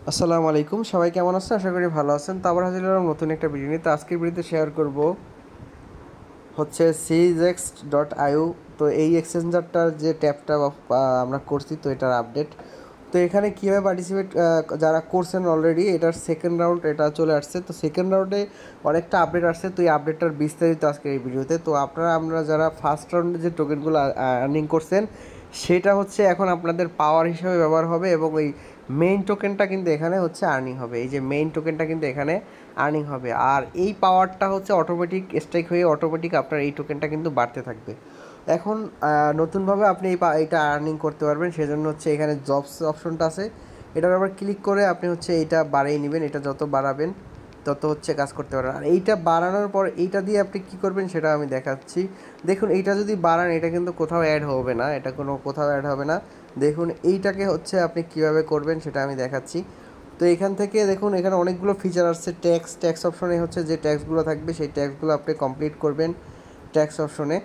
আসসালামু আলাইকুম, সবাই কেমন আছেন? আশা করি ভালো আছেন। তো আবার হাজির হলাম নতুন একটা ভিডিও নিয়ে। তো আজকের ভিডিওতে শেয়ার করব হচ্ছে CXX.IO। তো এই এক্সচেঞ্জারটার যে ট্যাবটা আমরা করছি, তো এটার আপডেট। তো এখানে কীভাবে পার্টিসিপেট যারা করছেন অলরেডি, এটার সেকেন্ড রাউন্ড এটা চলে আসছে। তো সেকেন্ড রাউন্ডে অনেকটা আপডেট আসছে। তো এই আপডেটটার বিস্তারিত আজকের এই ভিডিওতে। তো আমরা যারা ফার্স্ট রাউন্ডে যে টোকেনগুলো আর্নিং করছেন, সেটা হচ্ছে এখন আপনাদের পাওয়ার হিসাবে ব্যবহার হবে, এবং ওই মেইন টোকেনটা কিন্তু এখানে হচ্ছে আর্নিং হবে। এই যে মেইন টোকেনটা কিন্তু এখানে আর্নিং হবে, আর এই পাওয়ারটা হচ্ছে অটোমেটিক স্ট্রাইক হয়ে অটোমেটিক আপনার এই টোকেনটা কিন্তু বাড়তে থাকবে। এখন নতুনভাবে আপনি এইটা আর্নিং করতে পারবেন, সেজন্য হচ্ছে এখানে জবস অপশনটা আছে, এটার আবার ক্লিক করে আপনি হচ্ছে এইটা বাড়িয়ে নেবেন। এটা যত বাড়াবেন তত হচ্ছে কাজ করতে পারবেন। আর এইটা বাড়ানোর পর এইটা দিয়ে আপনি কী করবেন সেটা আমি দেখাচ্ছি। দেখুন, এইটা যদি বাড়ান, এটা কিন্তু কোথাও অ্যাড হবে না, এটা কোথাও অ্যাড হবে না। দেখুন, এইটাকে হচ্ছে আপনি কীভাবে করবেন সেটা আমি দেখাচ্ছি। তো এখান থেকে দেখুন, এখানে অনেকগুলো ফিচার আসছে। ট্যাক্স অপশনে হচ্ছে যে ট্যাক্সগুলো থাকবে, সেই ট্যাক্সগুলো আপনি কমপ্লিট করবেন ট্যাক্স অপশনে।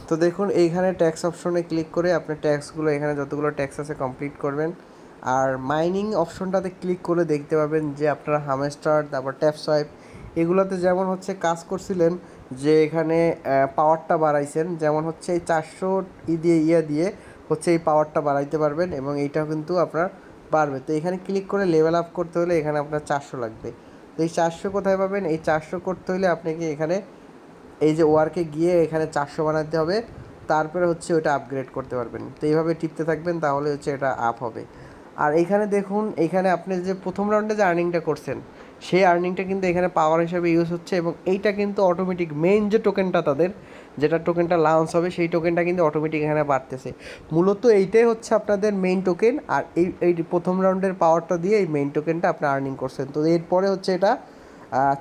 তো দেখুন, এইখানে ট্যাক্স অপশনে ক্লিক করে আপনি ট্যাক্সগুলো, এখানে যতগুলো ট্যাক্স আছে কমপ্লিট করবেন। আর মাইনিং অপশনটাতে ক্লিক করে দেখতে পাবেন যে আপনারা হামস্টার, তারপর ট্যাপ সোয়াইপ, এগুলোতে যেমন হচ্ছে কাজ করছিলেন, যে এখানে পাওয়ারটা বাড়াইছেন, যেমন হচ্ছে এই 400 দিয়ে হচ্ছে এই পাওয়ারটা বাড়াইতে পারবেন, এবং এইটাও কিন্তু আপনার বাড়বে। তো এখানে ক্লিক করে লেভেল আপ করতে হলে এখানে আপনার 400 লাগবে। তো এই 400 কোথায় পাবেন? এই 400 করতে হলে আপনাকে এখানে এই যে ওয়ার্কে গিয়ে এখানে 400 বানাতে হবে, তারপরে হচ্ছে ওটা আপগ্রেড করতে পারবেন। তো এইভাবে টিপতে থাকবেন, তাহলে হচ্ছে এটা আপ হবে। আর এইখানে দেখুন, এইখানে আপনি যে প্রথম রাউন্ডে যে আর্নিংটা করছেন, সেই আর্নিংটা কিন্তু এখানে পাওয়ার হিসাবে ইউজ হচ্ছে, এবং এইটা কিন্তু অটোমেটিক মেইন যে টোকেনটা তাদের, যেটা টোকেনটা লঞ্চ হবে, সেই টোকেনটা কিন্তু অটোমেটিক এখানে বাড়তেছে। মূলত এইটাই হচ্ছে আপনাদের মেইন টোকেন, আর এই প্রথম রাউন্ডের পাওয়ারটা দিয়ে এই মেইন টোকেনটা আপনি আর্নিং করছেন। তো এরপরে হচ্ছে এটা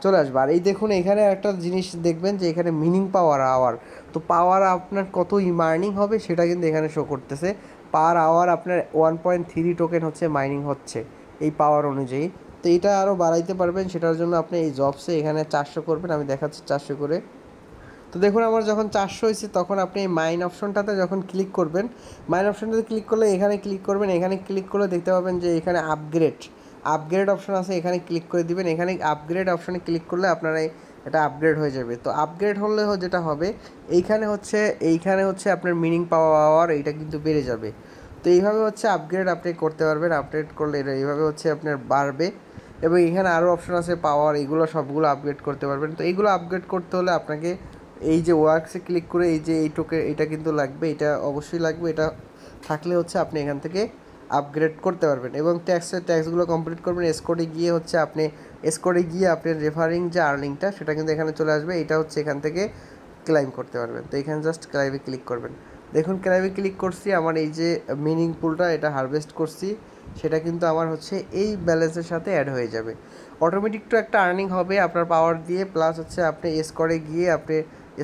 চলে আসবে। আর এই দেখুন, এখানে একটা জিনিস দেখবেন যে এখানে মিনিং পাওয়ার আওয়ার, তো পাওয়ার আপনার কত মাইনিং হবে সেটা কিন্তু এখানে শো করতেছে। পার আওয়ার আপনার 1.3 টোকেন হচ্ছে মাইনিং হচ্ছে এই পাওয়ার অনুযায়ী। তো এটা আরও বাড়াইতে পারবেন, সেটার জন্য আপনি এই জবসে এখানে 400 করবেন। আমি দেখাচ্ছি 400 করে। তো দেখুন, আমার যখন 400 হয়েছে, তখন আপনি এই মাইন অপশনটাতে যখন ক্লিক করবেন, মাইন অপশনটাতে ক্লিক করলে এখানে ক্লিক করবেন। এখানে ক্লিক করলে দেখতে পাবেন যে এখানে আপগ্রেড অপশন আছে, এখানে ক্লিক করে দিবেন। এখানে আপগ্রেড অপশনে ক্লিক করলে আপনার এটা আপগ্রেড হয়ে যাবে। তো আপগ্রেড হলে যেটা হবে, এইখানে হচ্ছে আপনার মিনিং পাওয়ার এইটা কিন্তু বেড়ে যাবে। তো এইভাবে হচ্ছে আপগ্রেড আপনি করতে পারবেন। আপগ্রেড করলে এটা এইভাবে হচ্ছে আপনার বাড়বে, এবং এখানে আরও অপশন আছে পাওয়ার, এইগুলো সবগুলো আপগ্রেড করতে পারবেন। তো এইগুলো আপগ্রেড করতে হলে আপনাকে এই যে ওয়ার্কসে ক্লিক করে এই যে এটা কিন্তু লাগবে, এটা অবশ্যই লাগবে। এটা থাকলে হচ্ছে আপনি এখান থেকে আপগ্রেড করতে পারবেন, এবং ট্যাক্সগুলো কমপ্লিট করবেন। এসকোডে গিয়ে আপনি রেফারিং যে আর্নিংটা, সেটা কিন্তু এখানে চলে আসবে। এটা হচ্ছে এখান থেকে ক্লাইম করতে পারবেন। তো এখানে জাস্ট ক্লাইমে ক্লিক করবেন। দেখুন, ক্লাইমে ক্লিক করছি, আমার এই যে মিনিং পুলটা এটা হারভেস্ট করছি, সেটা কিন্তু আমার হচ্ছে এই ব্যালেন্সের সাথে অ্যাড হয়ে যাবে। অটোমেটিক তো একটা আর্নিং হবে আপনার পাওয়ার দিয়ে, প্লাস হচ্ছে আপনি স্কোরে গিয়ে আপনি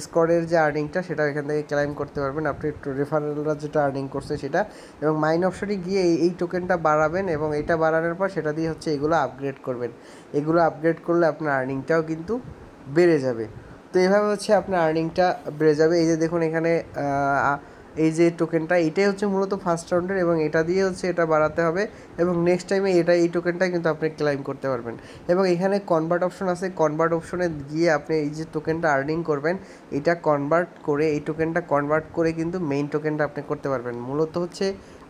স্কোরের যে আর্নিংটা সেটা এখান থেকে ক্লাইম করতে পারবেন। আপনি রেফারেলরা যেটা আর্নিং করছে সেটা, এবং মাইন অপশনে গিয়ে এই টোকেনটা বাড়াবেন, এবং এটা বাড়ানোর পর সেটা দিয়ে হচ্ছে এগুলো আপগ্রেড করবেন। এগুলো আপগ্রেড করলে আপনার আর্নিংটাও কিন্তু বেড়ে যাবে। তো এইভাবে হচ্ছে আপনার আর্নিংটা বেড়ে যাবে। এই যে দেখুন, এখানে এই যে টোকেনটা, এটাই হচ্ছে মূলত ফার্স্ট রাউন্ডের, এবং এটা দিয়ে হচ্ছে এটা বাড়াতে হবে, এবং নেক্সট টাইমে এই টোকেনটা কিন্তু আপনি ক্লাইম করতে পারবেন। এবং এখানে কনভার্ট অপশন আছে, কনভার্ট অপশনে গিয়ে আপনি এই যে টোকেনটা আর্নিং করবেন, এটা কনভার্ট করে, এই টোকেনটা কনভার্ট করে কিন্তু মেইন টোকেনটা আপনি করতে পারবেন। মূলত হচ্ছে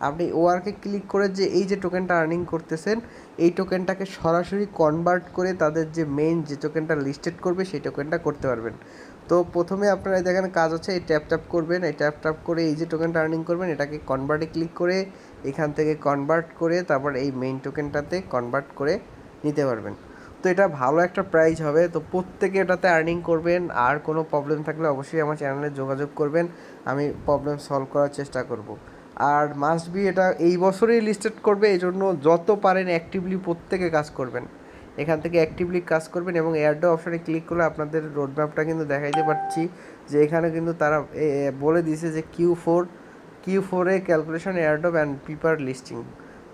আপনি ওআরকে ক্লিক করে যে এই যে টোকেনটা আর্নিং করতেছেন, এই টোকেনটাকে সরাসরি কনভার্ট করে তাদের যে মেইন যে টোকেনটা লিস্টেড করবে সেই টোকেনটা করতে পারবেন। তো প্রথমে আপনারা দেখেন কাজ হচ্ছে, এই ট্যাপ করবেন, এই ট্যাপ করে এই যে টোকেনটা আর্নিং করবেন, এটাকে কনভার্টে ক্লিক করে এখান থেকে কনভার্ট করে তারপর এই মেইন টোকেনটাতে কনভার্ট করে নিতে পারবেন। তো এটা ভালো একটা প্রাইস হবে। তো প্রত্যেকে এটাতে আর্নিং করবেন। আর কোনো প্রবলেম থাকলে অবশ্যই আমার চ্যানেলে যোগাযোগ করবেন, আমি প্রবলেম সলভ করার চেষ্টা করব। আর মাস্ট বি এটা এই বছরেই লিস্টেড করবে, এই জন্য যত পারেন অ্যাক্টিভলি প্রত্যেকে কাজ করবেন। এখান থেকে অ্যাক্টিভলি কাজ করবেন, এবং এয়ারড্রপ অপশানে ক্লিক করলে আপনাদের রোডম্যাপটা কিন্তু দেখাইতে পারছি, যে এখানে কিন্তু তারা বলে দিয়েছে যে Q4 calculation airdrop and pepper listing.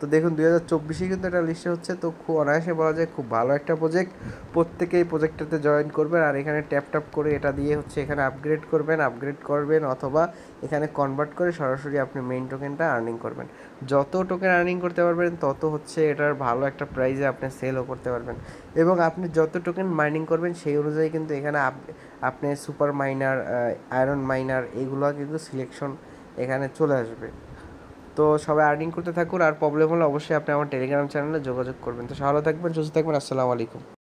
তো দেখুন 2024 কিন্তু এটা লিস্টে হচ্ছে, তো খুব অনায়াসে বলা যায় খুব ভালো একটা প্রজেক্ট। প্রত্যেকে এই প্রজেক্টটাতে জয়েন করবেন আর এখানে ট্যাপ করে এটা দিয়ে হচ্ছে এখানে আপগ্রেড করবেন অথবা এখানে কনভার্ট করে সরাসরি আপনি মেইন টোকেনটা আর্নিং করবেন। যত টোকেন আর্নিং করতে পারবেন তত হচ্ছে এটার ভালো একটা প্রাইসে আপনি সেলও করতে পারবেন, এবং আপনি যত টোকেন মাইনিং করবেন সেই অনুযায়ী কিন্তু এখানে আপনি সুপার মাইনার, আয়রন মাইনার এগুলো কিন্তু সিলেকশন এখানে চলে আসবে। তো সবাই আর্নিং করতে থাকুন, আর প্রবলেম হলে অবশ্যই আপনি আমার টেলিগ্রাম চ্যানেলে যোগাযোগ করবেন। তো ভালো থাকবেন, সুস্থ থাকবেন, আসসালামু আলাইকুম।